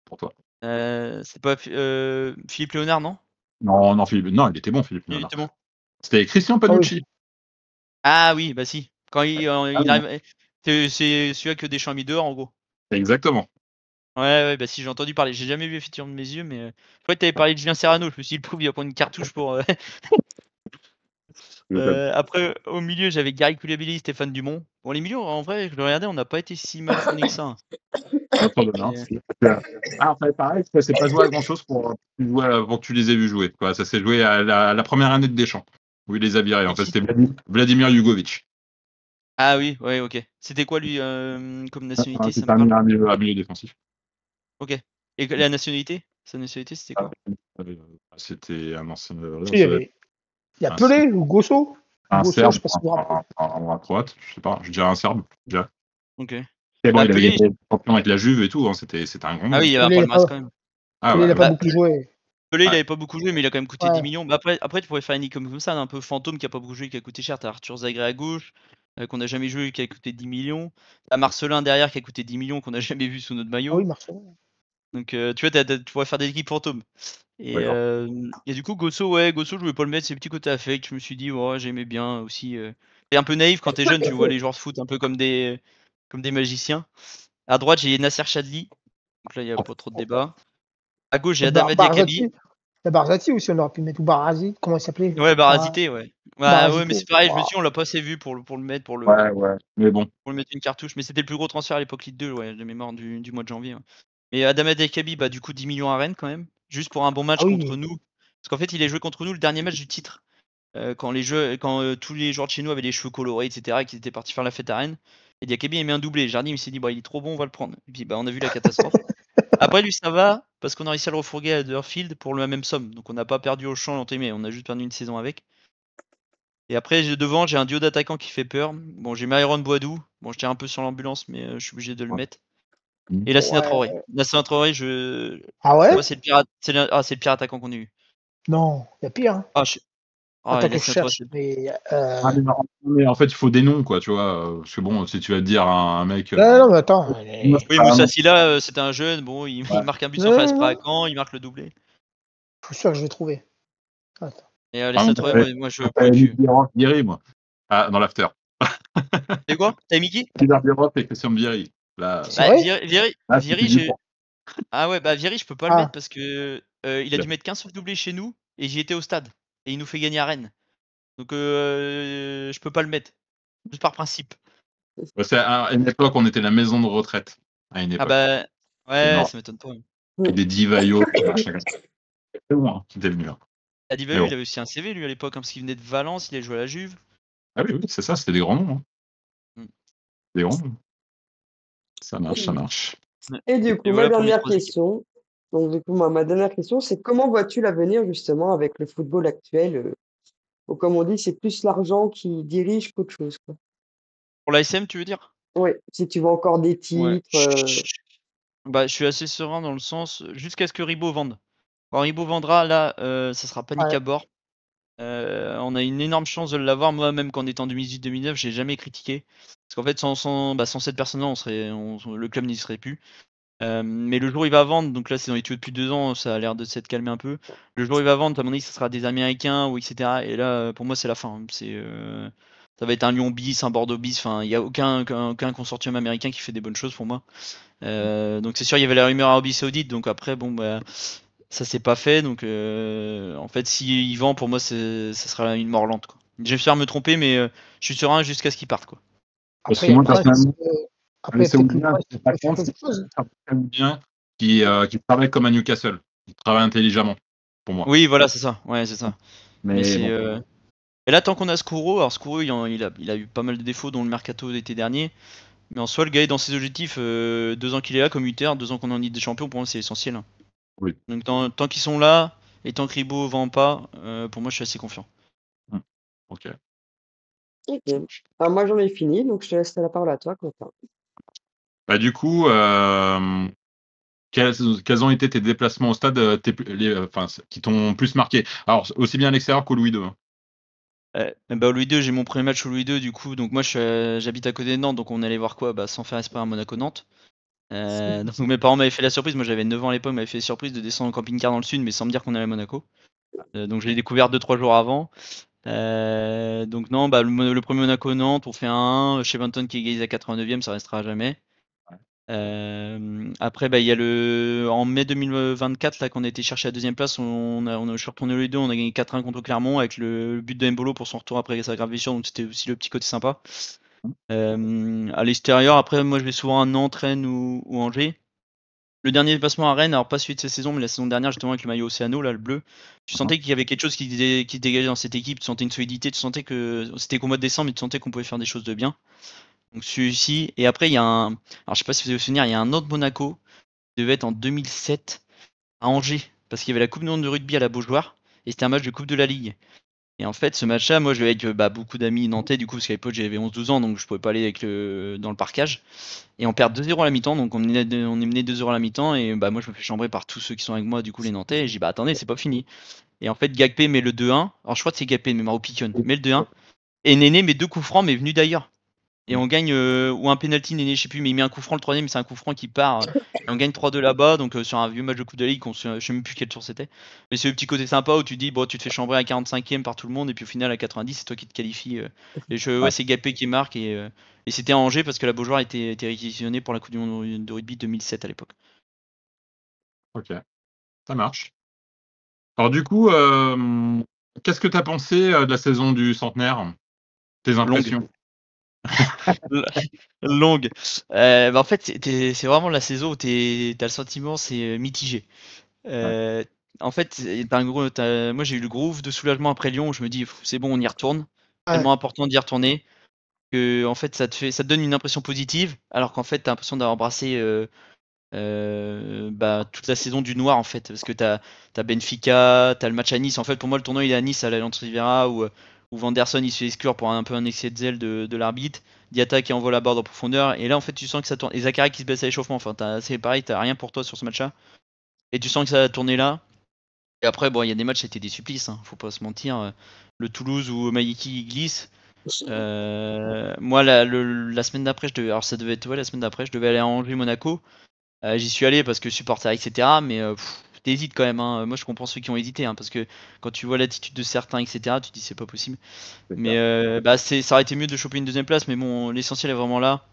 pour toi. C'est pas Philippe Léonard, non? Non, non, Philippe. Non, il était bon, Philippe. Il Non, non. était bon. C'était Christian Ah oui. Panucci. Ah oui, bah si. Quand il Ah, arrive, c'est celui-là que Deschamps a mis dehors en gros. exactement. Ouais, bah si, j'ai entendu parler. J'ai jamais vu effectivement de mes yeux, mais je crois que t'avais parlé de Julien Serrano. Je me suis dit, le pauvre, il va prendre une cartouche pour. Après, au milieu, j'avais Gary Koulibaly, Stéphane Dumont. Bon, les milieux, en vrai, je le regardais, on n'a pas été si mal fournis que ça. Hein. Pas de mal. Après, pareil, ça s'est pas joué à grand chose pour que tu les aies vus jouer. Quoi. Ça s'est joué à la première année de Deschamps, où il les a virés. En fait, c'était Vladimir Jugovic. Ah oui, ouais, ok. C'était quoi lui comme nationalité, ça C'était me parle? un milieu défensif. Ok. Et la nationalité? Sa nationalité, c'était quoi? C'était un ancien. Il y a Pelé ou Gosso. Un Gosso, Serbe, je sais pas si vous vous rappelez. un Croate, je sais pas, je dirais un Serbe. Déjà. Ok. Et bon, Bah, il avait Pelé. été champion avec la Juve et tout, hein, c'était un grand Ah nom. oui, il y avait un Pelé, palmarès quand même. Ah, Pelé, il ouais, n'a pas Bah, beaucoup joué. Pelé, il Ouais. avait pas beaucoup joué, mais il a quand même coûté Ouais. 10 millions. Bah après, tu pourrais faire une équipe comme ça, un peu fantôme qui a pas beaucoup joué, qui a coûté cher. T'as Arthur Zagré à gauche, qu'on n'a jamais joué, qui a coûté 10 millions. T'as Marcelin derrière qui a coûté 10 millions, qu'on n'a jamais vu sous notre Ah oui, maillot. Marcelo. Donc tu vois, tu pourrais faire des équipes fantômes. Et, D'accord. et du coup, Gosso, je voulais pas le mettre, ses petits côtés affect. Je me suis dit, ouais, j'aimais bien aussi. T'es un peu naïf quand t'es jeune, tu vois les joueurs de foot un peu comme des magiciens. À droite, j'ai Nasser Chadli. Donc là, il n'y a pas trop de débat. À gauche, j'ai Adama Diakabi. Il y a Barzati aussi, on aurait pu mettre. Ou Barazzi, comment il s'appelait? Ouais, Barazité, ouais. Ouais, mais c'est pareil, je me suis dit, on l'a pas assez vu pour le mettre, pour le Ouais, mais bon. mettre une cartouche. Mais c'était le plus gros transfert à l'époque Ligue 2, ouais, de mémoire du mois de janvier. Ouais. Et Adama Diakabi, bah du coup 10 millions à Rennes quand même, juste pour un bon match contre nous. Parce qu'en fait, il a joué contre nous le dernier match du titre. Quand tous les joueurs de chez nous avaient les cheveux colorés, etc., et qu'ils étaient partis faire la fête à Rennes. Et Diakabi a mis un doublé. Jardim, il s'est dit, bah, il est trop bon, on va le prendre. Et puis, bah, on a vu la catastrophe. Après, lui, ça va, parce qu'on a réussi à le refourguer à Huddersfield pour la même somme. Donc, on n'a pas perdu au champ, mais on a juste perdu une saison avec. Et après, devant, j'ai un duo d'attaquants qui fait peur. Bon, j'ai Myron Boadou. Bon, je tire un peu sur l'ambulance, mais je suis obligé de le mettre. Et Lassina Traoré. Lassina Traoré, Ah ouais? moi, c'est le pire attaquant qu'on ait eu. Non, il y a pire. Hein. Attends que je cherche. Mais en fait, il faut des noms, quoi, tu vois. Parce que bon, si tu vas te dire un mec. Non, mais attends. Oui, Moussa Silla, c'était un jeune. Bon, il marque un but sans faire à Caen, il marque le doublé. Je suis sûr que je vais trouver. Attends. Et Lassina Traoré, moi, je pouvais plus. Vieri, moi. Ah, dans l'after. C'est quoi? T'as mis qui? Vieri et Christian Vieri. Vieri, ah ouais, bah Vieri, je peux pas le mettre parce que il a dû mettre 15 sauf doublé chez nous et j'y étais au stade. Et il nous fait gagner à Rennes. Donc je peux pas le mettre. Juste par principe. C'est à une époque, on était la maison de retraite. À une époque. Ah bah ouais, ça m'étonne pas. Et des Divayo, machin. C'est bon, c'était le mur. Divayo, il avait aussi un CV lui à l'époque, parce qu'il venait de Valence, il a joué à la Juve. Ah oui, c'est ça, c'était des grands noms. Des grands noms. Ça marche. Et du coup, ma dernière question. Donc, du coup, ma dernière question, c'est comment vois-tu l'avenir justement avec le football actuel où, comme on dit, c'est plus l'argent qui dirige qu'autre chose, quoi. Pour l'ASM, tu veux dire? Oui, si tu veux encore des titres. Bah, je suis assez serein dans le sens, jusqu'à ce que Ribot vende. Quand Ribot vendra, là, ça sera panique à bord. On a une énorme chance de l'avoir. Moi, même quand on était en 2018-2009, j'ai jamais critiqué. Parce qu'en fait, sans cette personne-là, le club n'y serait plus. Mais le jour où il va vendre, donc là c'est dans les tuyaux depuis 2 ans, ça a l'air de s'être calmé un peu. Le jour où il va vendre, à mon avis, ce sera des Américains ou etc. Et là, pour moi, c'est la fin. ça va être un Lyon bis, un Bordeaux bis. Enfin, il n'y a aucun consortium américain qui fait des bonnes choses pour moi. Donc c'est sûr, il y avait la rumeur Arabie Saoudite. Donc après, bon, bah, ça s'est pas fait. Donc en fait, s'il vend, pour moi, ça sera une mort lente, quoi. J'espère me tromper, mais je suis serein jusqu'à ce qu'il parte, quoi. Parce Après, que il y a moi, le presse. personnellement, Après, les peut-être que le Saoudiens, presse c'est peut pas faire contre, quelque chose. c'est un Saoudien qui travaille comme à Newcastle. Il travaille intelligemment, pour moi. Oui, voilà, c'est ça. Ouais, c'est ça. Mais Mais c'est. bon. Et là, tant qu'on a Skuro, alors Skuro, il a eu pas mal de défauts, dont le mercato d'été dernier. Mais en soi, le gars est dans ses objectifs. 2 ans qu'il est là, comme Uther, 2 ans qu'on est en Ligue des Champions, pour moi, c'est essentiel. Oui. Donc tant qu'ils sont là, et tant que Ribot vend pas, pour moi, je suis assez confiant. Ok. Ok. Alors moi j'en ai fini, donc je te laisse la parole à toi, Quentin. Bah, du coup, quels ont été tes déplacements au stade qui t'ont plus marqué? Alors, aussi bien à l'extérieur qu'au Louis II. Hein. Bah, au Louis II, j'ai mon premier match au Louis II, du coup. Donc moi, j'habite à côté de Nantes, donc on allait voir quoi? Bah, sans faire esprit à Monaco-Nantes. Donc mes parents m'avaient fait la surprise. Moi, j'avais 9 ans à l'époque, m'avaient fait la surprise de descendre en camping-car dans le sud, mais sans me dire qu'on allait à Monaco. Donc je l'ai découvert 2-3 jours avant. Donc non, bah, le premier Monaco-Nantes, on fait un 1 chez Benton qui égalise à 89e, ça restera à jamais. Après, bah, il y a en mai 2024 là qu'on a été chercher la deuxième place, je suis retourné les deux, on a gagné 4-1 contre Clermont avec le but de Mbolo pour son retour après sa grave blessure, donc c'était aussi le petit côté sympa. À l'extérieur, après moi je vais souvent à Nantes, Rennes ou Angers. Le dernier déplacement à Rennes, alors pas celui de cette saison, mais la saison dernière justement avec le maillot Océano, là, le bleu, tu sentais qu'il y avait quelque chose qui se dégageait dans cette équipe, tu sentais une solidité, tu sentais que c'était qu'au mois de décembre, mais tu sentais qu'on pouvait faire des choses de bien. Donc celui-ci, et après il y a alors je sais pas si vous avez souvenir, il y a un autre Monaco, qui devait être en 2007 à Angers, parce qu'il y avait la Coupe du Monde de rugby à la Beaujoire, et c'était un match de Coupe de la Ligue. Et en fait, ce match-là, moi, je vais avec beaucoup d'amis nantais, du coup, parce qu'à l'époque, j'avais 11-12 ans, donc je pouvais pas aller dans le parcage. Et on perd 2-0 à la mi-temps, donc on est mené 2-0 à la mi-temps, et bah, moi, je me fais chambrer par tous ceux qui sont avec moi, du coup, les Nantais, et je dis, bah attendez, c'est pas fini. Et en fait, Gagpé met le 2-1, alors je crois que c'est Gagpé, mais Maro Piquion, met le 2-1, et Néné met 2 coups francs, mais venus d'ailleurs. Et on gagne, ou un penalty, Néné, je sais plus, mais il met un coup franc, le troisième, mais c'est un coup franc qui part. Et on gagne 3-2 là-bas, donc sur un vieux match de Coupe de la Ligue, je sais même plus quel tour c'était. Mais c'est le petit côté sympa où tu dis, bon, tu te fais chambrer à 45e par tout le monde, et puis au final, à 90, c'est toi qui te qualifies. Ouais, c'est Gapé qui marque, et c'était à Angers parce que la Beaujoire était réquisitionnée pour la Coupe du Monde de rugby 2007 à l'époque. Ok, ça marche. Alors du coup, qu'est-ce que tu as pensé de la saison du centenaire? Tes impressions? Longue. En fait, c'est vraiment la saison où t'as le sentiment, c'est mitigé. En fait, moi j'ai eu le groove de soulagement après Lyon où je me dis c'est bon, on y retourne. Tellement important d'y retourner que en fait ça te donne une impression positive, alors qu'en fait t'as l'impression d'avoir embrassé toute la saison du noir en fait, parce que t'as Benfica, t'as le match à Nice. En fait, pour moi, le tournoi il est à Nice à l'Allianz Riviera où Vanderson il se fait exclure pour un peu un excès de zèle de l'arbitre. Diatta qui envoie la barre en profondeur, et là en fait tu sens que ça tourne. Et Zachary qui se baisse à l'échauffement. Enfin, c'est pareil, t'as rien pour toi sur ce match-là, et tu sens que ça a tourné là. Et après, bon, il y a des matchs, c'était des supplices, hein, faut pas se mentir. Le Toulouse où Maïki glisse. Moi, la semaine d'après, alors ça devait être la semaine d'après, je devais aller à Angers-Monaco. J'y suis allé parce que supporter, etc. Mais t'hésites quand même. Hein. Moi, je comprends ceux qui ont hésité, hein, parce que quand tu vois l'attitude de certains, etc., tu te dis c'est pas possible. Mais ça aurait été mieux de choper une deuxième place. Mais bon, l'essentiel est vraiment là.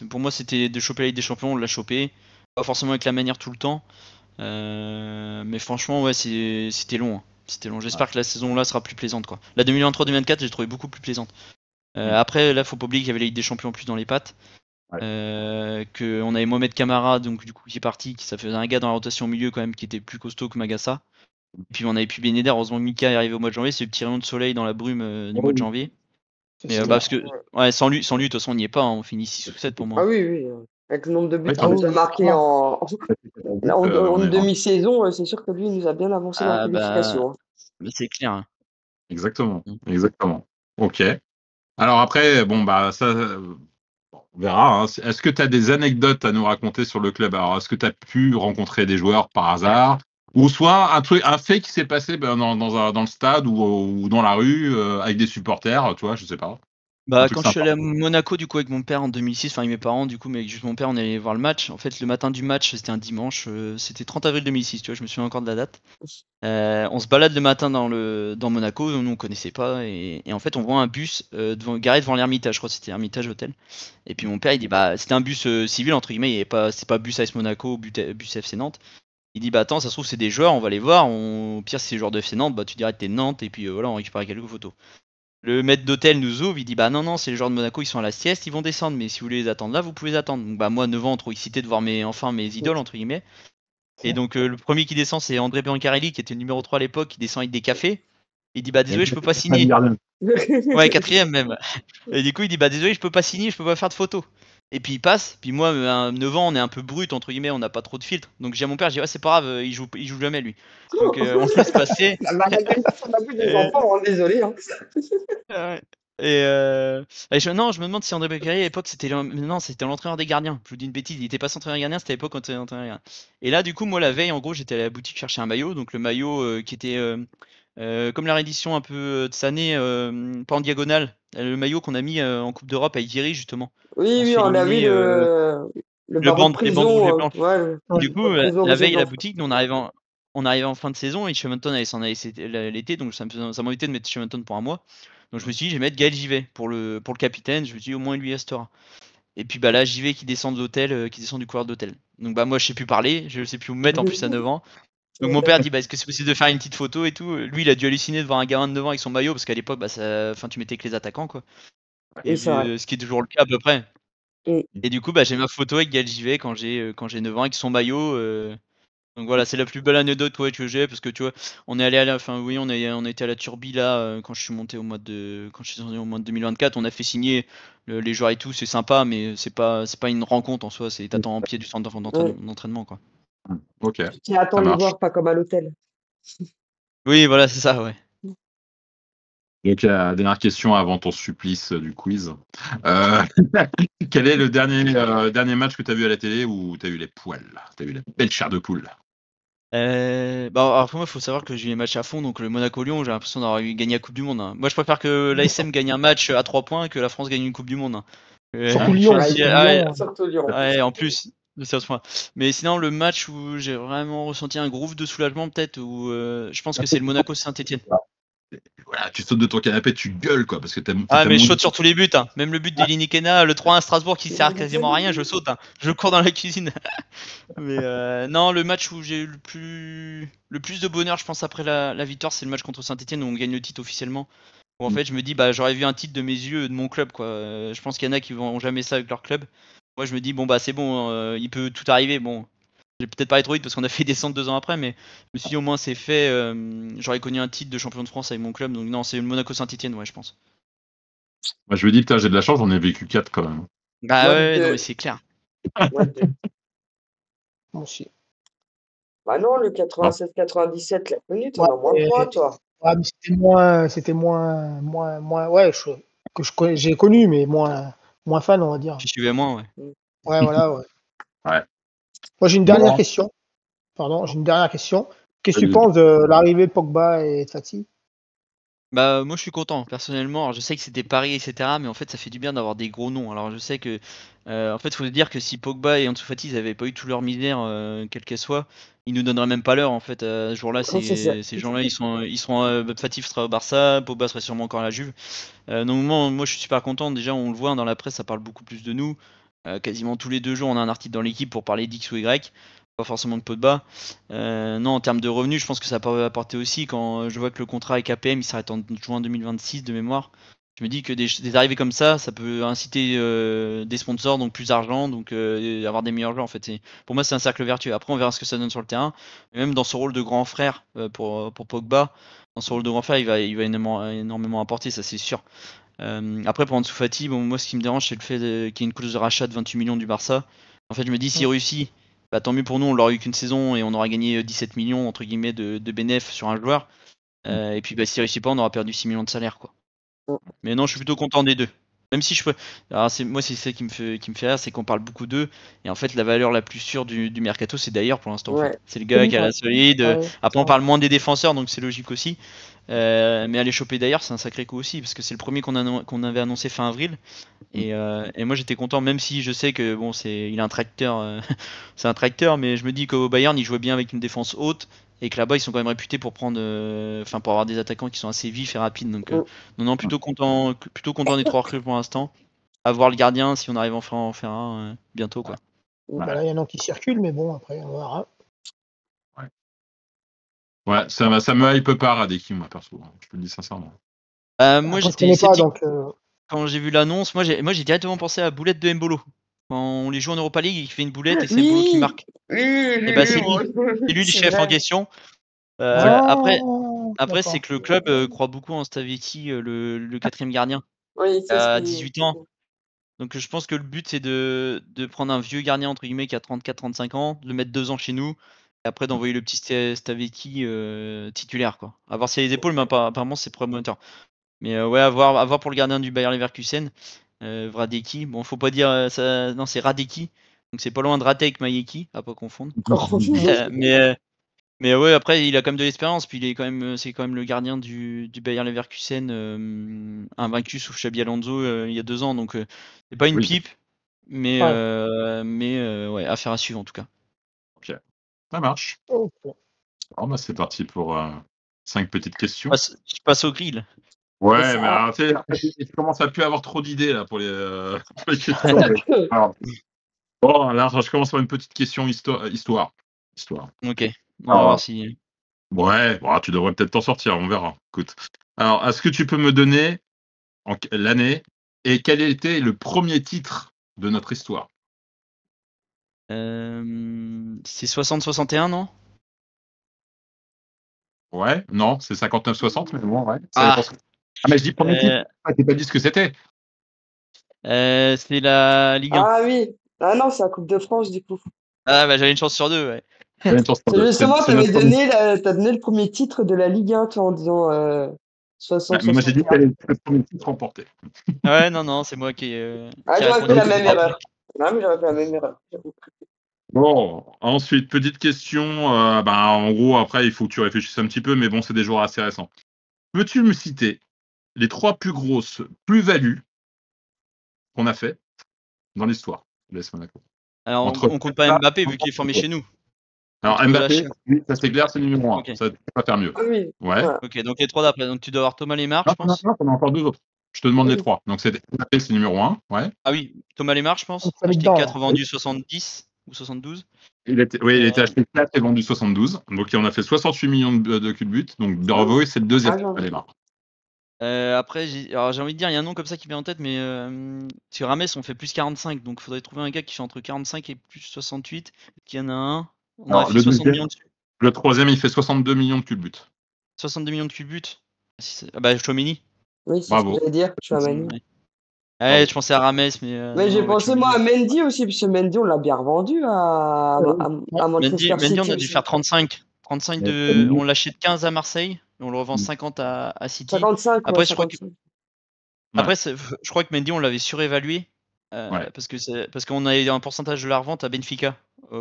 Pour moi, c'était de choper la Ligue des Champions. On l'a chopé. Pas forcément avec la manière tout le temps. Mais franchement, ouais, c'était long. Hein. C'était long. J'espère que la saison là sera plus plaisante, quoi. La 2023-2024, j'ai trouvé beaucoup plus plaisante. Après, là, faut pas oublier qu'il y avait la Ligue des Champions en plus dans les pattes. Qu'on avait Mohamed Camara, donc du coup qui est parti, ça faisait un gars dans la rotation au milieu quand même qui était plus costaud que Magassa. Et puis on avait pu Ben Yedder, heureusement Mika est arrivé au mois de janvier, c'est le petit rayon de soleil dans la brume du mois de janvier. Mais parce que sans lui, de toute façon on n'y est pas, hein, on finit 6 ou 7 pour moi. Ah oui, oui. Avec le nombre de buts Ouais, qu'il nous a marqué en on est demi-saison, c'est sûr que lui, il nous a bien avancé dans la Ah qualification. Hein. mais c'est clair. Hein. Exactement, exactement. Ok. Alors après, bon bah ça, on verra. Hein. Est-ce que tu as des anecdotes à nous raconter sur le club? Alors, est-ce que tu as pu rencontrer des joueurs par hasard? Ou soit un fait qui s'est passé dans le stade ou dans la rue avec des supporters, tu vois, je sais pas. Bah, truc quand je suis sympa. allé à Monaco, du coup, avec mon père en 2006, enfin, avec mes parents, du coup, mais avec juste mon père, on est allé voir le match. En fait, le matin du match, c'était un dimanche, c'était 30 avril 2006, tu vois, je me souviens encore de la date. On se balade le matin dans Monaco, nous on connaissait pas, et en fait, on voit un bus garé devant l'Ermitage, je crois que c'était Hermitage Hôtel. Et puis mon père, il dit, bah, c'était un bus civil, entre guillemets, c'est pas bus AS Monaco ou bus FC Nantes. Il dit, bah, attends, ça se trouve, c'est des joueurs, on va les voir. Au pire, si c'est les joueurs de FC Nantes, bah, tu dirais que t'es de Nantes, et puis voilà, on récupère quelques photos. Le maître d'hôtel nous ouvre, il dit bah non, c'est les joueurs de Monaco, ils sont à la sieste, ils vont descendre, mais si vous voulez les attendre là, vous pouvez les attendre. Donc bah moi, 9 ans, trop excité de voir mes idoles, entre guillemets. Et donc le premier qui descend, c'est André Biancarelli, qui était le numéro 3 à l'époque, qui descend avec des cafés. Il dit bah désolé, je peux pas signer. Ouais, quatrième même. Et du coup, il dit bah désolé, je peux pas signer, je peux pas faire de photos. Et puis il passe, puis moi, 9 ans, on est un peu brut, entre guillemets, on n'a pas trop de filtres. Donc j'ai à mon père, je dis ouais, c'est pas grave, il joue jamais lui. Donc on laisse passer. La maladie, on a vu des Et- enfants, hein, désolé. Hein. Ouais. Non, je me demande si André Beccaria à l'époque c'était l'entraîneur des gardiens. Je vous dis une bêtise, il était pas entraîneur des gardiens, c'était à l'époque quand il était entraîneur des gardiens. Et là, du coup, moi la veille, en gros, j'étais à la boutique chercher un maillot, donc le maillot qui était comme la réédition un peu de cette année, pas en diagonale, le maillot qu'on a mis en Coupe d'Europe avec Viry justement. Oui, On se oui, fait on a vu éliminer le barreau de les bandes rouges et prison. blanches. Ouais, Et du coup, de prison la rouge et veille à la blanc. boutique, nous on arrivait en fin de saison et Cheventon allait s'en aller l'été, donc ça m'invitait de mettre Cheventon pour un mois. Donc je me suis dit, je vais mettre Gaël Givet pour le capitaine. Je me suis dit, au moins lui restera. Et puis bah là, Givet qui descend de l'hôtel, qui descend du couloir d'hôtel. Donc bah moi, je sais plus parler, je sais plus où me mettre en plus à 9 ans. Donc mon père dit, bah est-ce que c'est possible de faire une petite photo et tout. Lui, il a dû halluciner de voir un gamin de 9 ans avec son maillot parce qu'à l'époque, bah tu mettais que les attaquants quoi. Oui, Et c'est vrai. ce qui est toujours le cas à peu près. Et Et du coup, bah j'ai ma photo avec Gaël Givet quand j'ai 9 ans avec son maillot. Donc voilà, c'est la plus belle anecdote que j'ai parce que tu vois, on est allé à la fin, oui, on était à la Turbie là quand je suis monté quand je suis descendu au mois de 2024, on a fait signer les joueurs et tout, c'est sympa, mais c'est pas une rencontre en soi, c'est t'attends en pied du centre d'entraînement quoi. Ok, qui attend ça les marche. voir, pas comme à l'hôtel. Oui, voilà, c'est ça, ouais. Donc, dernière question avant ton supplice du quiz. Euh, quel est le dernier match que tu as vu à la télé où tu as eu les poils? Tu as eu la belle chair de poule? Bah après moi, faut savoir que j'ai les matchs à fond, donc le Monaco-Lyon, j'ai l'impression d'avoir gagné la Coupe du Monde. Hein. Moi, je préfère que l'ASM gagne un match à 3 points que la France gagne une Coupe du Monde. Hein. Surtout Je Lyon. suis aussi- ah ouais, Lyon. Surtout Lyon. ouais, en plus, c'est à ce point. Mais sinon, le match où j'ai vraiment ressenti un groove de soulagement, peut-être, où je pense que c'est le Monaco-Saint-Etienne. Voilà, tu sautes de ton canapé, tu gueules quoi, parce que t'as Ah, mais je saute sur tous les buts, hein. Même le but d'Elie Kena, le 3-1 à Strasbourg qui sert quasiment à rien, je saute, hein. Je cours dans la cuisine. Mais non, le match où j'ai eu le plus de bonheur, je pense, après la victoire, c'est le match contre Saint-Etienne où on gagne le titre officiellement. Où en fait, je me dis, bah, j'aurais vu un titre de mes yeux, de mon club, quoi. Je pense qu'il y en a qui vont jamais ça avec leur club. Moi, je me dis, bon, bah, c'est bon, il peut tout arriver. Bon, j'ai peut-être pas été trop vite parce qu'on a fait descendre 2 ans après, mais je me suis dit, au moins, c'est fait. J'aurais connu un titre de champion de France avec mon club. Donc, non, c'est le Monaco-Saint-Etienne, ouais, je pense. Moi, je me dis, putain, j'ai de la chance, j'en ai vécu 4 quand même. Bah, Moi, ouais, non, de- mais c'est clair. moi, de- Moi aussi. Bah non, le 87-97, la connu, t'en Ouais, as moins 3, toi. ouais, mais c'était moins, ouais, j'ai connu, mais moins fan, on va dire. Tu suivais moins, ouais. Ouais, voilà, ouais. Ouais. Moi, j'ai une Bon. dernière question. Pardon, j'ai une dernière question. Qu'est-ce que tu Vas-y. penses de l'arrivée de Pogba et de Fati? Bah moi je suis content personnellement. Alors, je sais que c'était Paris etc. Mais en fait ça fait du bien d'avoir des gros noms. Alors je sais que en fait faut se dire que si Pogba et Ansu Fati ils avaient pas eu toute leur misère quelle qu'elle soit, ils nous donneraient même pas l'heure en fait. Ce jour-là Oh, c'est ça. ces gens-là ils sont Fati sera au Barça, Pogba sera sûrement encore à la Juve. Donc moi je suis super content. Déjà on le voit dans la presse ça parle beaucoup plus de nous. Quasiment tous les 2 jours on a un article dans l'équipe pour parler d'X ou Y. Pas forcément de Pogba. Non, en termes de revenus, je pense que ça peut apporter aussi quand je vois que le contrat avec APM il s'arrête en juin 2026 de mémoire. Je me dis que des arrivées comme ça peut inciter des sponsors, donc plus d'argent, donc avoir des meilleurs joueurs en fait. Pour moi, c'est un cercle vertueux. Après, on verra ce que ça donne sur le terrain. Mais même dans ce rôle de grand frère pour Pogba, dans ce rôle de grand frère, il va énormément apporter, ça c'est sûr. Après, pour Ansu Fati, bon, moi ce qui me dérange, c'est le fait qu'il y ait une clause de rachat de 28 millions du Barça. En fait, je me dis, s'il réussit, bah, tant mieux pour nous, on l'aura eu qu'une saison et on aura gagné 17 millions entre guillemets de bénéf sur un joueur. Et puis bah, s'il réussit pas, on aura perdu 6 millions de salaire quoi. Mais non, je suis plutôt content des deux. Même si je peux. Alors moi c'est ça qui me fait rire, c'est qu'on parle beaucoup d'eux. Et en fait la valeur la plus sûre du mercato c'est d'ailleurs pour l'instant en Ouais. fait. C'est le gars qui a la solide. Ouais, Après on parle moins des défenseurs donc c'est logique aussi. Mais aller choper d'ailleurs, c'est un sacré coup aussi, parce que c'est le premier qu'on avait annoncé fin avril. Et moi j'étais content, même si je sais que bon, il a un tracteur, c'est un tracteur, mais je me dis qu'au Bayern, il jouait bien avec une défense haute, et que là-bas, ils sont quand même réputés pour prendre, pour avoir des attaquants qui sont assez vifs et rapides. Donc non, plutôt content des 3 recrues pour l'instant. À voir le gardien si on arrive enfin à en faire un bientôt, quoi. Là, il y en a qui circulent, mais bon, après, on verra. Ouais, ça me hype pas Radeki, moi, perso. Je te le dis sincèrement. Moi, je j'étais connais pas, sceptique donc. quand j'ai vu l'annonce. Moi, j'ai directement pensé à Boulette de Mbolo. Quand on les joue en Europa League, il fait une boulette et c'est Mbolo qui marque. Et bah, c'est lui le c'est chef en vrai. question. Après, c'est que le club croit beaucoup en Stavetti, le 4e gardien. Oui, c'est ce À qui 18 ans. Donc je pense que le but c'est de prendre un vieux gardien entre guillemets qui a 34-35 ans, de le mettre 2 ans chez nous, et après d'envoyer le petit Stavetti titulaire, quoi. À voir s'il y a les épaules, mais apparemment c'est promoteur. Mais ouais, à voir pour le gardien du Bayer Leverkusen, Vradeki. Bon, faut pas dire ça. Non, c'est Radeki. Donc c'est pas loin de Ratek Mayeki, à pas confondre. Mais ouais, après il a quand même de l'expérience, puis c'est quand même le gardien du Bayer Leverkusen, invaincu sous Xabi Alonso il y a 2 ans, donc c'est pas une pipe, mais ouais, affaire à suivre en tout cas. Ok, ça marche. Okay. Bon, bah, c'est parti pour 5 petites questions. Je passe au grill. Ouais, mais alors, tu sais, je commence à plus avoir trop d'idées là pour les questions. Alors, bon, là, je commence par une petite question histoire. Ok, on va voir si. Ouais, bon, tu devrais peut-être t'en sortir, on verra. Écoute. Alors, est-ce que tu peux me donner l'année et quel était le premier titre de notre histoire? C'est 60-61, non? Ouais, non, c'est 59-60, mais bon, ouais. Ah, Mais je dis premier titre. T'as pas dit ce que c'était. c'est la Ligue 1. Ah oui. Ah non, c'est la Coupe de France, du coup. Ah bah j'avais une chance sur 2, ouais. Justement, t'as donné le premier titre de la Ligue 1, toi, en disant 60-61. Moi, j'ai dit quel était le premier titre remporté. Ouais, non, c'est moi qui Ah, j'aurais répondu fait la comme même ça. erreur. Non, mais j'aurais fait la même erreur. Bon, ensuite, petite question. En gros, après, il faut que tu réfléchisses un petit peu, mais bon, c'est des joueurs assez récents. Peux-tu me citer les 3 plus grosses plus-values qu'on a fait dans l'histoire de l'AS Monaco? Alors, on compte pas Mbappé vu qu'il est formé chez nous. Alors, Entre Mbappé, l'achat. oui, ça c'est clair, c'est le numéro 1. Ok. Ça ne peut pas faire mieux. Ah oui. Ouais. Ok, donc les 3 d'après. Donc tu dois avoir Thomas Lemar, je pense. Non, on a encore 2 autres. Je te demande les Oui. 3. Donc, Mbappé, c'est le numéro 1. Ouais. Ah oui, Thomas Lemar, je pense. On fait Acheté dedans, 4, là. vendu 70 ou 72. Il était acheté 4 et vendu 72. Donc, on a fait 68 millions de culbutes. Donc, bravo, c'est le deuxième. Ah, Allez, Marc. Après, j'ai envie de dire, il y a un nom comme ça qui vient en tête, mais sur Rames, on fait plus 45. Donc il faudrait trouver un gars qui fait entre 45 et plus 68. Qu'il y en a un. On aurait fait 60 millions dessus. Le troisième, il fait 62 millions de culbutes. 62 millions de culbutes. Ah bah, Chouameni. oui, c'est ce que j'allais dire. Chouameni. Ouais, je pensais à Rames, mais. J'ai non, pensé, moi, à Chouameni. Mendy aussi, parce que Mendy, on l'a bien revendu à Manchester Mendy, on a City. dû faire 35. 35 on l'achète 15 à Marseille et on le revend 50 à City. 55, Après, ouais, je crois que 55. Après, je crois que Mendy, on l'avait surévalué Ouais. parce qu'on a eu un pourcentage de la revente à Benfica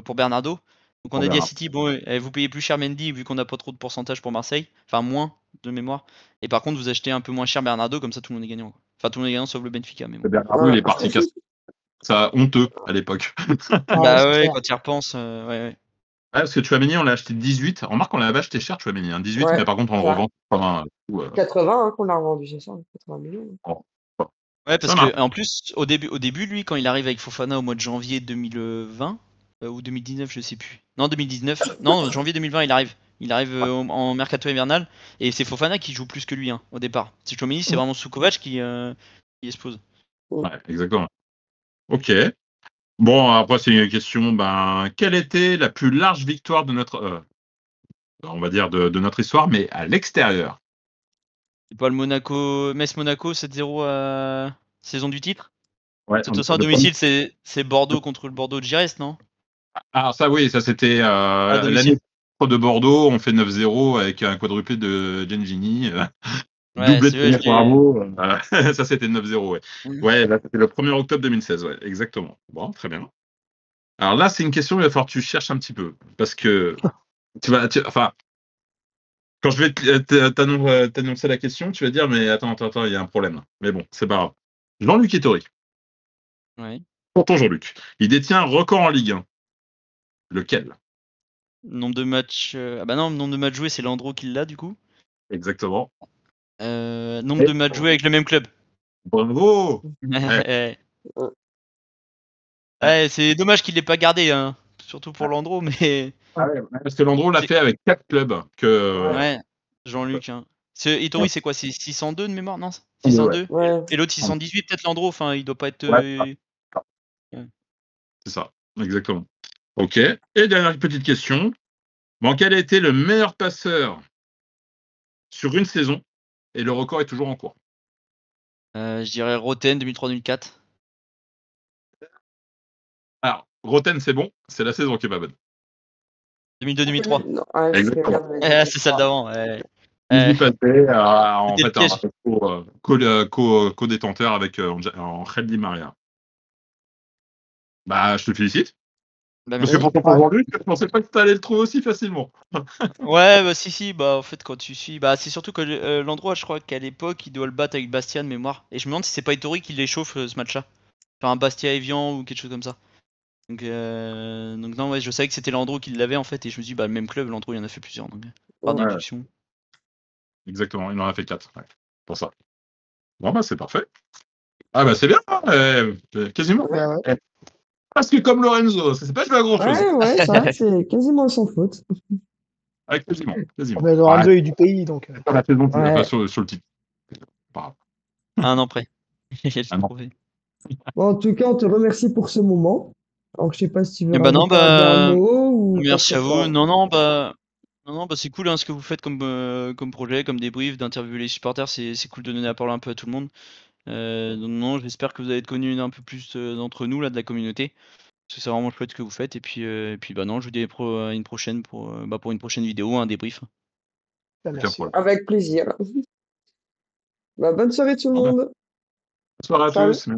pour Bernardo. Donc on a dit à City, bon, vous payez plus cher Mendy vu qu'on n'a pas trop de pourcentage pour Marseille, enfin moins de mémoire. Et par contre, vous achetez un peu moins cher Bernardo, comme ça tout le monde est gagnant, quoi. Enfin, tout le monde est gagnant sauf le Benfica. Mais bon. Bernardo, il est parti casser. Ça honteux à l'époque. Bah ouais, quand tu y repenses, ouais. Ouais, parce que Chouameni, on l'a acheté 18. Remarque qu'on l'avait acheté cher, Chouameni, 18, Ouais, mais par contre, on le revend 80 qu'on l'a revendu, c'est ça, 80 millions. Ouais, parce que en plus, au début, lui, quand il arrive avec Fofana au mois de janvier 2020 ou 2019, je sais plus. Non, 2019. Non, janvier 2020, il arrive. Il arrive en mercato hivernal et c'est Fofana qui joue plus que lui au départ. C'est Chouameni, c'est vraiment Sukovac qui explose. Ouais, exactement. Ok. Bon, après, c'est une question. Quelle était la plus large victoire de notre, on va dire, de notre histoire, mais à l'extérieur? C'est pas le Metz-Monaco 7-0 saison du titre. Ouais. De toute façon, à domicile, c'est Bordeaux contre le Bordeaux de Giresse, non? Ah, ça, oui, ça c'était l'année de Bordeaux. On fait 9-0 avec un quadruplé de Gengini. Doublé de Bravo. Ça, c'était 9-0, ouais. Ouais, là, c'était le 1er octobre 2016, ouais, exactement. Bon, très bien. Alors là, c'est une question, il va falloir que tu cherches un petit peu. Parce que quand je vais t'annoncer la question, tu vas dire, mais attends, il y a un problème. Mais bon, c'est pas grave. Jean-Luc Ettori. Ouais. Pourtant, Jean-Luc. Il détient un record en Ligue 1. Lequel? Nombre de matchs. Ah bah non, nombre de matchs joués, c'est Landreau qui l'a du coup. Exactement. Nombre de matchs joués avec le même club. Bravo! Ouais, Ouais. ouais, c'est dommage qu'il l'ait pas gardé, hein. Surtout pour Landreau, mais. Ah ouais, parce que Landreau l'a fait avec 4 clubs. Ouais, Jean-Luc. Hein. Ettori, c'est quoi? C'est 602 de mémoire? Non? Ouais. 602? Ouais. Et l'autre 618, peut-être Landreau. Enfin, il doit pas être. Ouais. C'est ça, exactement. Ok. Et dernière petite question. Bon, quel a été le meilleur passeur sur une saison? Et le record est toujours en cours. Je dirais Roten 2003-2004. Alors, Roten, c'est bon, c'est la saison qui est pas bonne. 2002-2003. Non, ah, je Exactement. regarde. C'est celle d'avant. Ouais. Il y passait en C'était fait le un piège. co-détenteur avec Angel Di Maria. Bah, je te félicite. Bah, Parce que merci. pour aujourd'hui, je pensais pas que tu allais le trouver aussi facilement. Ouais, bah si, bah en fait quand tu suis, bah c'est surtout que l'endroit, je crois qu'à l'époque, il doit le battre avec Bastia de mémoire. Et je me demande si c'est pas Ettori qui l'échauffe ce match-là. Enfin un Bastia Evian ou quelque chose comme ça. Donc non, ouais, je savais que c'était Landreau qui l'avait en fait, et je me suis dit, bah le même club, Landreau il en a fait plusieurs, donc par Ouais. déduction. Exactement, il en a fait 4. Ouais, pour ça. Bon, bah, c'est parfait. Ah, bah, c'est bien, hein, quasiment. Ouais, ouais. Presque comme Lorenzo, ça s'est pas joué à grand chose. Ouais, ça, c'est quasiment sans faute. Avec quasiment. Mais Lorenzo est du pays, donc. Sur la saison, Ouais. pas sur le titre. Pas grave. Un an près. Il a Un an. trouvé. Bon, en tout cas, on te remercie pour ce moment. Alors, je sais pas si tu veux Et bah non, rajouter un dernier bah mot ou quoi que merci ce à vous. soit. Non, bah c'est cool hein, ce que vous faites comme projet, comme débrief, d'interviewer les supporters, c'est cool de donner la parole un peu à tout le monde. Donc non, j'espère que vous allez être connus un peu plus d'entre nous là, de la communauté. Parce que c'est vraiment chouette ce que vous faites. Et puis bah non, je vous dis à une prochaine pour une prochaine vidéo, un débrief. Bah, Aucun merci. problème. Avec plaisir. Bah, bonne soirée tout le Bonne monde. soirée à Salut. tous.